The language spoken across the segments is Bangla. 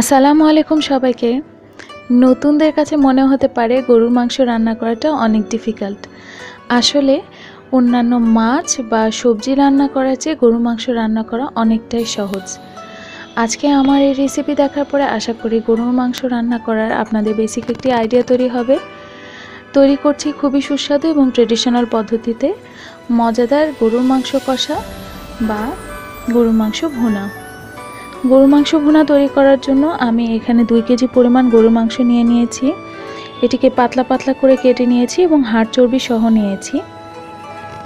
আসসালামু আলাইকুম সবাইকে। নতুনদের কাছে মনে হতে পারে গরুর মাংস রান্না করাটা অনেক ডিফিকাল্ট। আসলে অন্যান্য মাছ বা সবজি রান্না করার চেয়ে গরুর মাংস রান্না করা অনেকটাই সহজ। আজকে আমার এই রেসিপি দেখার পরে আশা করি গরুর মাংস রান্না করার আপনাদের বেসিক একটি আইডিয়া তৈরি হবে। তৈরি করছি খুবই সুস্বাদু এবং ট্রেডিশনাল পদ্ধতিতে মজাদার গরুর মাংস কষা বা গরুর মাংস ভুনা। গরুর মাংস ভুনা তৈরি করার জন্য আমি এখানে 2 কেজি পরিমাণ গরুর মাংস নিয়ে নিয়েছি। এটিকে পাতলা পাতলা করে কেটে নিয়েছি এবং হাড় চর্বি সহ নিয়েছি।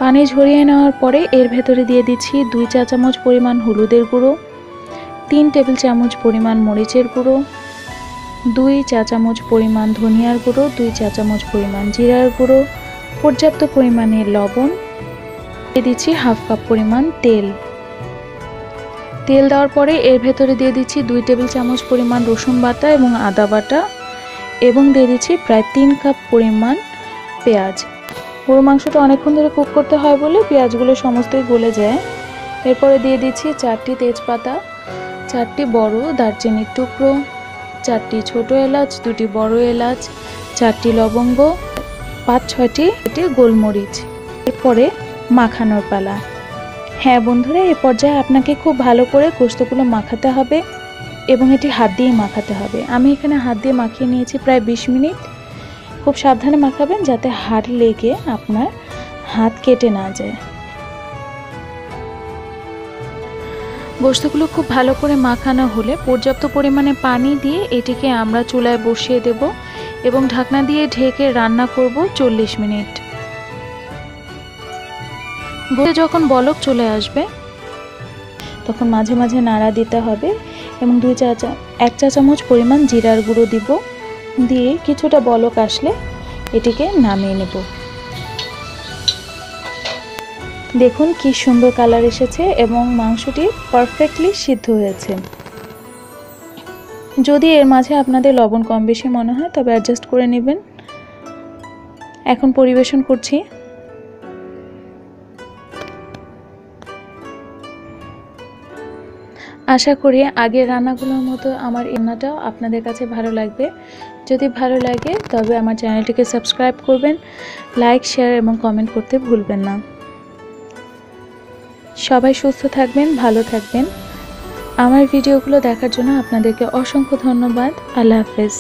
পানি ঝরিয়ে নেওয়ার পরে এর ভেতরে দিয়ে দিচ্ছি 2 চা চামচ পরিমাণ হলুদের গুঁড়ো, 3 টেবিল চামচ পরিমাণ মরিচের গুঁড়ো, 2 চা চামচ পরিমাণ ধনিয়ার গুঁড়ো, 2 চা চামচ পরিমাণ জিরার গুঁড়ো, পর্যাপ্ত পরিমাণে লবণ, দিয়ে দিচ্ছি হাফ কাপ পরিমাণ তেল। তেল দেওয়ার পরে এর ভেতরে দিয়ে দিচ্ছি 2 টেবিল চামচ পরিমাণ রসুন বাটা এবং আদা বাটা এবং দিয়ে দিচ্ছি প্রায় 3 কাপ পরিমাণ পেঁয়াজ। গরুর মাংসটা অনেকক্ষণ ধরে কুক করতে হয় বলে পেঁয়াজগুলো সমস্তই গলে যায়। এরপরে দিয়ে দিচ্ছি 4টি তেজপাতা, 4টি বড় দারচিনির টুকরো, 4টি ছোট এলাচ, 2টি বড় এলাচ, 4টি লবঙ্গ, 5-6টি গোলমরিচ। এরপরে মাখানোর পালা। হ্যাঁ বন্ধুরা, এই পর্যায়ে আপনাকে খুব ভালো করে গোশতগুলো মাখাতে হবে এবং এটি হাত দিয়ে মাখাতে হবে। আমি এখানে হাত দিয়ে মাখিয়ে নিয়েছি প্রায় 20 মিনিট। খুব সাবধানে মাখাবেন যাতে হাত লেগে আপনার হাত কেটে না যায়। গোশতগুলো খুব ভালো করে মাখানো হলে পর্যাপ্ত পরিমাণে পানি দিয়ে এটিকে আমরা চুলায় বসিয়ে দেব এবং ঢাকনা দিয়ে ঢেকে রান্না করব 40 মিনিট। যখন বলক চলে আসবে তখন মাঝে মাঝে নাড়া দিতে হবে এবং 1 চা চামচ পরিমাণ জিরার গুঁড়ো দিব। দিয়ে কিছুটা বলক আসলে এটিকে নামিয়ে নেব। দেখুন কি সুন্দর কালার এসেছে এবং মাংসটি পারফেক্টলি সিদ্ধ হয়েছে। যদি এর মাঝে আপনাদের লবণ কম বেশি মনে হয় তবে অ্যাডজাস্ট করে নেবেন। এখন পরিবেশন করছি। আশা করি আগের রান্নাগুলোর মতো আমার রান্নাটাও আপনাদের কাছে ভালো লাগবে। যদি ভালো লাগে তবে আমার চ্যানেলটিকে সাবস্ক্রাইব করবেন, লাইক, শেয়ার এবং কমেন্ট করতে ভুলবেন না। সবাই সুস্থ থাকবেন, ভালো থাকবেন। আমার ভিডিওগুলো দেখার জন্য আপনাদেরকে অসংখ্য ধন্যবাদ। আল্লাহ হাফেজ।